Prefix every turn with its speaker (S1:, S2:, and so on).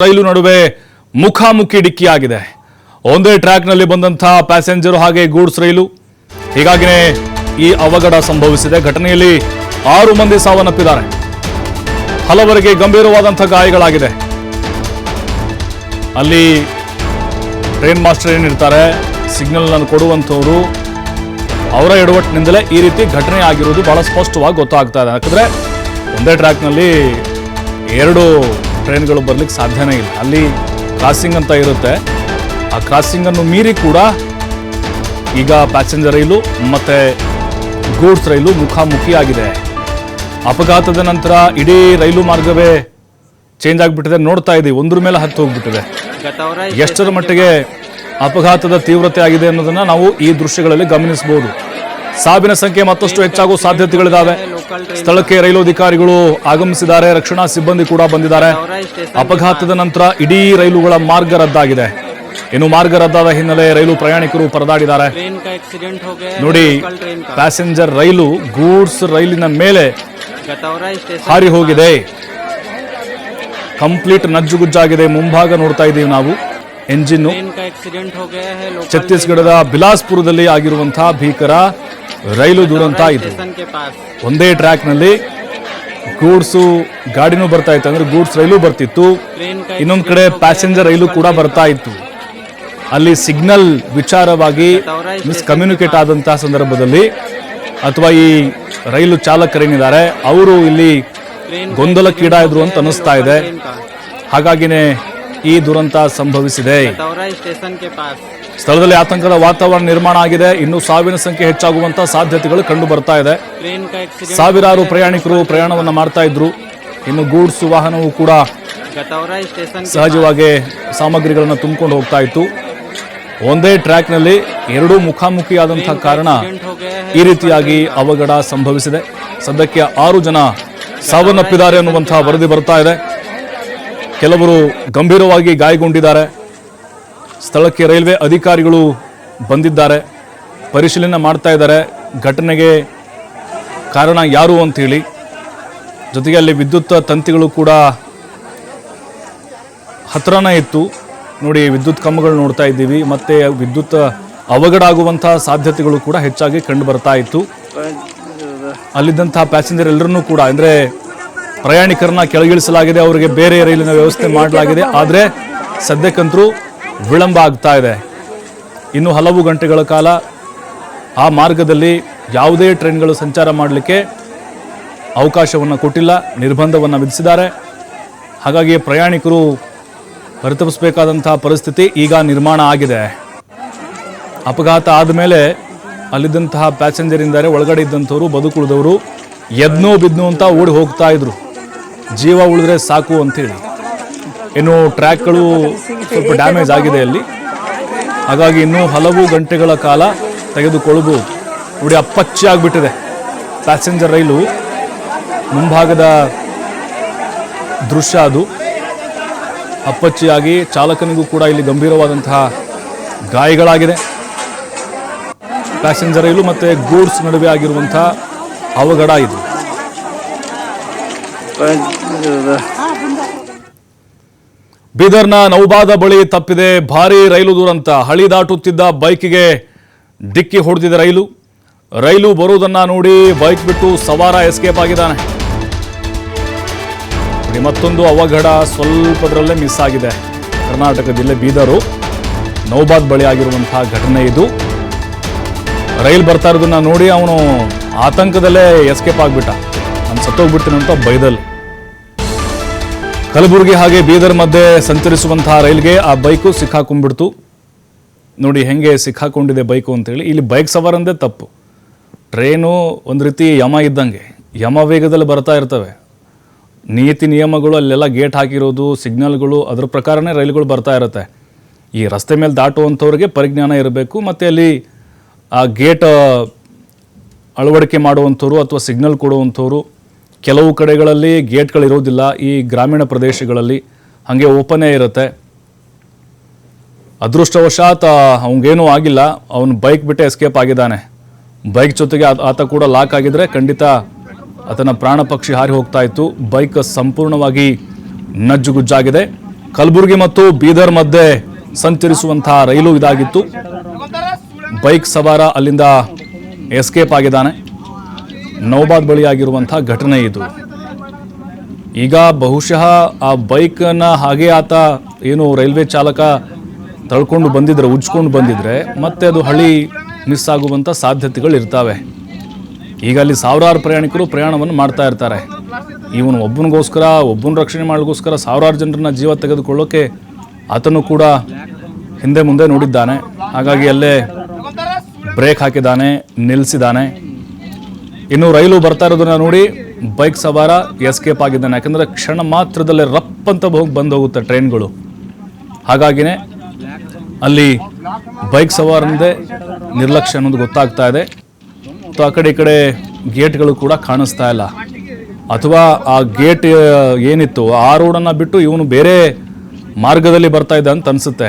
S1: ರೈಲು ನಡುವೆ ಮುಖಾಮುಖಿ ಡಿಕ್ಕಿಯಾಗಿದೆ. ಒಂದೇ ಟ್ರ್ಯಾಕ್ನಲ್ಲಿ ಬಂದಂತಹ ಪ್ಯಾಸೆಂಜರ್ ಹಾಗೆ ಗೂಡ್ಸ್ ರೈಲು, ಹೀಗಾಗಿನೇ ಈ ಅವಘಡ ಸಂಭವಿಸಿದೆ. ಘಟನೆಯಲ್ಲಿ 6 ಮಂದಿ ಸಾವನ್ನಪ್ಪಿದ್ದಾರೆ, ಹಲವರಿಗೆ ಗಂಭೀರವಾದಂತಹ ಗಾಯಗಳಾಗಿದೆ. ಅಲ್ಲಿ ಟ್ರೈನ್ ಮಾಸ್ಟರ್ ಏನಿರ್ತಾರೆ, ಸಿಗ್ನಲ್ ಅನ್ನು ಕೊಡುವಂಥವರು, ಅವರ ಎಡವಟ್ಟಿನಿಂದಲೇ ಈ ರೀತಿ ಘಟನೆ ಆಗಿರುವುದು ಬಹಳ ಸ್ಪಷ್ಟವಾಗಿ ಗೊತ್ತಾಗ್ತಾ ಇದೆ. ಯಾಕಂದ್ರೆ ಒಂದೇ ಟ್ರ್ಯಾಕ್ನಲ್ಲಿ 2 ಟ್ರೈನ್ಗಳು ಬರ್ಲಿಕ್ಕೆ ಸಾಧ್ಯನೇ ಇಲ್ಲ. ಅಲ್ಲಿ ಕ್ರಾಸಿಂಗ್ ಅಂತ ಇರುತ್ತೆ, ಆ ಕ್ರಾಸಿಂಗ್ ಅನ್ನು ಮೀರಿ ಕೂಡ ಈಗ ಪ್ಯಾಸೆಂಜರ್ ರೈಲು ಮತ್ತೆ ಗೂಡ್ಸ್ ರೈಲು ಮುಖಾಮುಖಿ ಆಗಿದೆ. ಅಪಘಾತದ ನಂತರ ಇಡೀ ರೈಲು ಮಾರ್ಗವೇ ಚೇಂಜ್ ಆಗಿಬಿಟ್ಟಿದೆ. ನೋಡ್ತಾ ಇದ್ದೀವಿ, ಒಂದ್ರ ಮೇಲೆ ಹತ್ತು ಹೋಗ್ಬಿಟ್ಟಿದೆ. ಎಷ್ಟರ ಮಟ್ಟಿಗೆ ಅಪಘಾತದ ತೀವ್ರತೆ ಆಗಿದೆ ಅನ್ನೋದನ್ನ ನಾವು ಈ ದೃಶ್ಯಗಳಲ್ಲಿ ಗಮನಿಸಬಹುದು. ಸಾವಿನ ಸಂಖ್ಯೆ ಮತ್ತಷ್ಟು ಹೆಚ್ಚಾಗುವ ಸಾಧ್ಯತೆಗಳಿದ್ದಾವೆ. ಸ್ಥಳಕ್ಕೆ ರೈಲು ಅಧಿಕಾರಿಗಳು ಆಗಮಿಸಿದ್ದಾರೆ, ರಕ್ಷಣಾ ಸಿಬ್ಬಂದಿ ಕೂಡ ಬಂದಿದ್ದಾರೆ. ಅಪಘಾತದ ನಂತರ ಇಡೀ ರೈಲುಗಳ ಮಾರ್ಗ ರದ್ದಾಗಿದೆ. ಇನ್ನು ಮಾರ್ಗ ರದ್ದಾದ ಹಿನ್ನೆಲೆ ರೈಲು ಪ್ರಯಾಣಿಕರು ಪರದಾಡಿದ್ದಾರೆ. ನೋಡಿ, ಪ್ಯಾಸೆಂಜರ್ ರೈಲು ಗೂಡ್ಸ್ ರೈಲಿನ ಮೇಲೆ ಹಾರಿ ಹೋಗಿದೆ. ಕಂಪ್ಲೀಟ್ ನಜ್ಜುಗುಜ್ಜಾಗಿದೆ. ಮುಂಭಾಗ ನೋಡ್ತಾ ಇದ್ದೀವಿ ನಾವು ಎಂಜಿನ್. ಛತ್ತೀಸ್ಗಢದ ಬಿಲಾಸ್ಪುರದಲ್ಲಿ ಆಗಿರುವಂತಹ ಭೀಕರ ರೈಲು ದುರಂತ ಇದು. ಒಂದೇ ಟ್ರ್ಯಾಕ್ ನಲ್ಲಿ ಗೂಡ್ಸ್ ಗಾಡಿನೂ ಬರ್ತಾ ಇತ್ತು, ಅಂದ್ರೆ ಗೂಡ್ಸ್ ರೈಲು ಬರ್ತಿತ್ತು, ಇನ್ನೊಂದ್ ಕಡೆ ಪ್ಯಾಸೆಂಜರ್ ರೈಲು ಕೂಡ ಬರ್ತಾ ಇತ್ತು. ಅಲ್ಲಿ ಸಿಗ್ನಲ್ ವಿಚಾರವಾಗಿ ಮಿಸ್ಕಮ್ಯುನಿಕೇಟ್ ಆದಂತಹ ಸಂದರ್ಭದಲ್ಲಿ ಅಥವಾ ಈ ರೈಲು ಚಾಲಕರೇನಿದ್ದಾರೆ ಅವರು ಇಲ್ಲಿ ಗೊಂದಲಕ್ಕೀಡಾದ್ರು ಅಂತ ಅನಿಸ್ತಾ ಇದೆ. ಹಾಗಾಗಿನೇ ಈ ದುರಂತ ಸಂಭವಿಸಿದೆ. ಸ್ಥಳದಲ್ಲಿ ಆತಂಕದ ವಾತಾವರಣ ನಿರ್ಮಾಣ ಆಗಿದೆ. ಇನ್ನು ಸಾವಿನ ಸಂಖ್ಯೆ ಹೆಚ್ಚಾಗುವಂತಹ ಸಾಧ್ಯತೆಗಳು ಕಂಡು ಬರ್ತಾ ಇದೆ. ಸಾವಿರಾರು ಪ್ರಯಾಣಿಕರು ಪ್ರಯಾಣವನ್ನ ಮಾಡ್ತಾ ಇದ್ರು. ಇನ್ನು ಗೂಡ್ಸ್ ವಾಹನವು ಕೂಡ ಸಹಜವಾಗಿ ಸಾಮಗ್ರಿಗಳನ್ನು ತುಂಬಿಕೊಂಡು ಹೋಗ್ತಾ ಇತ್ತು. ಒಂದೇ ಟ್ರ್ಯಾಕ್ ನಲ್ಲಿ 2 ಮುಖಾಮುಖಿಯಾದಂತಹ ಕಾರಣ ಈ ರೀತಿಯಾಗಿ ಅವಘಡ ಸಂಭವಿಸಿದೆ. ಸದ್ಯಕ್ಕೆ 6 ಜನ ಸಾವನ್ನಪ್ಪಿದ್ದಾರೆ ಅನ್ನುವಂತಹ ವರದಿ ಬರ್ತಾ ಇದೆ. ಕೆಲವರು ಗಂಭೀರವಾಗಿ ಗಾಯಗೊಂಡಿದ್ದಾರೆ. ಸ್ಥಳಕ್ಕೆ ರೈಲ್ವೆ ಅಧಿಕಾರಿಗಳು ಬಂದಿದ್ದಾರೆ, ಪರಿಶೀಲನೆ ಮಾಡ್ತಾ ಇದ್ದಾರೆ ಘಟನೆಗೆ ಕಾರಣ ಯಾರು ಅಂತೇಳಿ. ಜೊತೆಗೆ ಅಲ್ಲಿ ವಿದ್ಯುತ್ ತಂತಿಗಳು ಕೂಡ ಹತ್ರನೇ ಇತ್ತು. ನೋಡಿ, ವಿದ್ಯುತ್ ಕಂಬಗಳು ನೋಡ್ತಾ ಇದ್ದೀವಿ. ಮತ್ತೆ ವಿದ್ಯುತ್ ಅವಘಡ ಆಗುವಂತಹ ಸಾಧ್ಯತೆಗಳು ಕೂಡ ಹೆಚ್ಚಾಗಿ ಕಂಡು ಬರ್ತಾ ಇತ್ತು. ಅಲ್ಲಿದ್ದಂತಹ ಪ್ಯಾಸೆಂಜರ್ ಎಲ್ಲರನ್ನೂ ಕೂಡ, ಅಂದ್ರೆ ಪ್ರಯಾಣಿಕರನ್ನ ಕೆಳಗಿಳಿಸಲಾಗಿದೆ, ಅವರಿಗೆ ಬೇರೆ ರೈಲಿನ ವ್ಯವಸ್ಥೆ ಮಾಡಲಾಗಿದೆ. ಆದರೆ ಸದ್ಯಕ್ಕಂತರೂ ವಿಳಂಬ ಆಗ್ತಾ ಇದೆ. ಇನ್ನು ಹಲವು ಗಂಟೆಗಳ ಕಾಲ ಆ ಮಾರ್ಗದಲ್ಲಿ ಯಾವುದೇ ಟ್ರೈನ್ಗಳು ಸಂಚಾರ ಮಾಡಲಿಕ್ಕೆ ಅವಕಾಶವನ್ನು ಕೊಟ್ಟಿಲ್ಲ, ನಿರ್ಬಂಧವನ್ನು ವಿಧಿಸಿದ್ದಾರೆ. ಹಾಗಾಗಿ ಪ್ರಯಾಣಿಕರು ಪರಿತಪಿಸಬೇಕಾದಂತಹ ಪರಿಸ್ಥಿತಿ ಈಗ ನಿರ್ಮಾಣ ಆಗಿದೆ. ಅಪಘಾತ ಆದಮೇಲೆ ಅಲ್ಲಿದ್ದಂತಹ ಪ್ಯಾಸೆಂಜರ್ ಇದ್ದಾರೆ, ಒಳಗಡೆ ಇದ್ದಂಥವರು ಬದುಕುಳಿದವರು ಎದ್ನೋ ಬಿದ್ನೋ ಅಂತ ಓಡಿ ಹೋಗ್ತಾ ಇದ್ರು, ಜೀವ ಉಳಿದ್ರೆ ಸಾಕು ಅಂತೇಳಿ. ಇನ್ನು ಟ್ರ್ಯಾಕ್ಗಳು ಸ್ವಲ್ಪ ಡ್ಯಾಮೇಜ್ ಆಗಿದೆ ಅಲ್ಲಿ, ಹಾಗಾಗಿ ಇನ್ನೂ ಹಲವು ಗಂಟೆಗಳ ಕಾಲ ತೆಗೆದುಕೊಳ್ಳಬಹುದು. ನೋಡಿ, ಅಪ್ಪಚ್ಚಿ ಆಗಿಬಿಟ್ಟಿದೆ ಪ್ಯಾಸೆಂಜರ್ ರೈಲು ಮುಂಭಾಗದ ದೃಶ್ಯ. ಅದು ಅಪ್ಪಚ್ಚಿಯಾಗಿ ಚಾಲಕನಿಗೂ ಕೂಡ ಇಲ್ಲಿ ಗಂಭೀರವಾದಂತಹ ಗಾಯಗಳಾಗಿದೆ. ಪ್ಯಾಸೆಂಜರ್ ರೈಲು ಮತ್ತೆ ಗೂಡ್ಸ್ ನಡುವೆ ಆಗಿರುವಂತಹ ಅವಘಡ ಇದು. ಬೀದರ್ನ ನೌಬಾದ ಬಳಿ ತಪ್ಪಿದೆ ಭಾರೀ ರೈಲು ದುರಂತ. ಹಳಿ ದಾಟುತ್ತಿದ್ದ ಬೈಕಿಗೆ ಡಿಕ್ಕಿ ಹೊಡೆದಿದೆ ರೈಲು. ರೈಲು ಬರುವುದನ್ನ ನೋಡಿ ಬೈಕ್ ಬಿಟ್ಟು ಸವಾರ ಎಸ್ಕೇಪ್ ಆಗಿದ್ದಾನೆ. ಮತ್ತೊಂದು ಅವಘಡ ಸ್ವಲ್ಪದರಲ್ಲೇ ಮಿಸ್ ಆಗಿದೆ. ಕರ್ನಾಟಕ ಜಿಲ್ಲೆ ಬೀದರು ನೌಬಾದ್ ಬಳಿ ಆಗಿರುವಂತಹ ಘಟನೆ ಇದು. ರೈಲ್ ಬರ್ತಾ ಇರೋದನ್ನ ನೋಡಿ ಅವನು ಆತಂಕದಲ್ಲೇ ಎಸ್ಕೇಪ್ ಆಗ್ಬಿಟ್ಟ. ನಾನು ಸತ್ತೋಗ್ಬಿಡ್ತೀನಂತ ಬೈದಲ್ಲಿ. ಕಲಬುರಗಿ ಹಾಗೆ ಬೀದರ್ ಮಧ್ಯೆ ಸಂಚರಿಸುವಂತಹ ರೈಲ್ಗೆ ಆ ಬೈಕು ಸಿಕ್ಕಾಕೊಂಡ್ಬಿಡ್ತು. ನೋಡಿ ಹೆಂಗೆ ಸಿಕ್ಕಾಕೊಂಡಿದೆ ಬೈಕು ಅಂತೇಳಿ. ಇಲ್ಲಿ ಬೈಕ್ ಸವಾರಂದೇ ತಪ್ಪು. ಟ್ರೈನು ಒಂದು ರೀತಿ ಯಮ ಇದ್ದಂಗೆ, ಯಮ ವೇಗದಲ್ಲಿ ಬರ್ತಾ ಇರ್ತವೆ. ನೀತಿ ನಿಯಮಗಳು ಅಲ್ಲೆಲ್ಲ ಗೇಟ್ ಹಾಕಿರೋದು, ಸಿಗ್ನಲ್ಗಳು, ಅದರ ಪ್ರಕಾರನೇ ರೈಲುಗಳು ಬರ್ತಾ ಇರುತ್ತೆ. ಈ ರಸ್ತೆ ಮೇಲೆ ದಾಟುವಂಥವ್ರಿಗೆ ಪರಿಜ್ಞಾನ ಇರಬೇಕು. ಮತ್ತು ಅಲ್ಲಿ ಆ ಗೇಟ್ ಅಳವಡಿಕೆ ಮಾಡುವಂಥವ್ರು ಅಥವಾ ಸಿಗ್ನಲ್ ಕೊಡುವಂಥವ್ರು, ಕೆಲವು ಕಡೆಗಳಲ್ಲಿ ಗೇಟ್ಗಳಿರೋದಿಲ್ಲ. ಈ ಗ್ರಾಮೀಣ ಪ್ರದೇಶಗಳಲ್ಲಿ ಹಾಗೆ ಓಪನ್ನೇ ಇರುತ್ತೆ. ಅದೃಷ್ಟವಶಾತ್ ಅವನಿಗೇನೂ ಆಗಿಲ್ಲ, ಅವನು ಬೈಕ್ ಬಿಟ್ಟೆ ಎಸ್ಕೇಪ್ ಆಗಿದ್ದಾನೆ. ಬೈಕ್ ಜೊತೆಗೆ ಆತ ಕೂಡ ಲಾಕ್ ಆಗಿದ್ರೆ ಖಂಡಿತ ಆತನ ಪ್ರಾಣ ಪಕ್ಷಿ ಹಾರಿ ಹೋಗ್ತಾ ಇತ್ತು. ಬೈಕ್ ಸಂಪೂರ್ಣವಾಗಿ ನಜ್ಜುಗುಜ್ಜಾಗಿದೆ. ಕಲಬುರಗಿ ಮತ್ತು ಬೀದರ್ ಮಧ್ಯೆ ಸಂಚರಿಸುವಂತಹ ರೈಲು ಇದಾಗಿತ್ತು. ಬೈಕ್ ಸವಾರ ಅಲ್ಲಿಂದ ಎಸ್ಕೇಪ್ ಆಗಿದ್ದಾನೆ. ನೌಬಾದ್ ಬಳಿ ಆಗಿರುವಂತಹ ಘಟನೆ ಇದು. ಈಗ ಬಹುಶಃ ಆ ಬೈಕನ್ನ ಹಾಗೆ ಆತ ಏನು ರೈಲ್ವೆ ಚಾಲಕ ತಳ್ಕೊಂಡು ಬಂದಿದ್ರೆ, ಉಜ್ಕೊಂಡು ಬಂದಿದ್ರೆ ಮತ್ತೆ ಅದು ಹಳಿ ಮಿಸ್ ಆಗುವಂಥ ಸಾಧ್ಯತೆಗಳು ಇರ್ತವೆ. ಈಗ ಅಲ್ಲಿ ಸಾವಿರಾರು ಪ್ರಯಾಣಿಕರು ಪ್ರಯಾಣವನ್ನು ಮಾಡ್ತಾ ಇರ್ತಾರೆ. ಇವನು ಒಬ್ಬನ ರಕ್ಷಣೆ ಮಾಡಲಿಗೋಸ್ಕರ ಸಾವಿರಾರು ಜನರನ್ನ ಜೀವ ತೆಗೆದುಕೊಳ್ಳೋಕೆ ಆತನು ಕೂಡ ಹಿಂದೆ ಮುಂದೆ ನೋಡಿದ್ದಾನೆ. ಹಾಗಾಗಿ ಅಲ್ಲೇ ಬ್ರೇಕ್ ಹಾಕಿದ್ದಾನೆ, ನಿಲ್ಲಿಸಿದ್ದಾನೆ. ಇನ್ನು ರೈಲು ಬರ್ತಾ ಇರೋದನ್ನ ನೋಡಿ ಬೈಕ್ ಸವಾರ ಎಸ್ಕೇಪ್ ಆಗಿದ್ದಾನೆ. ಯಾಕಂದರೆ ಕ್ಷಣ ಮಾತ್ರದಲ್ಲೇ ರಪ್ಪಂತ ಬಂದು ಹೋಗುತ್ತೆ ಟ್ರೈನ್ಗಳು. ಹಾಗಾಗಿನೇ ಅಲ್ಲಿ ಬೈಕ್ ಸವಾರನದೇ ನಿರ್ಲಕ್ಷ್ಯ ಅನ್ನೋದು ಗೊತ್ತಾಗ್ತಾ ಇದೆ. ಆ ಕಡೆ ಈ ಕಡೆ ಗೇಟ್ಗಳು ಕೂಡ ಕಾಣಿಸ್ತಾ ಇಲ್ಲ. ಅಥವಾ ಆ ಗೇಟ್ ಏನಿತ್ತು ಆ ರೋಡನ್ನು ಬಿಟ್ಟು ಇವನು ಬೇರೆ ಮಾರ್ಗದಲ್ಲಿ ಬರ್ತಾ ಇದ್ದ ಅಂತ ಅನಿಸುತ್ತೆ.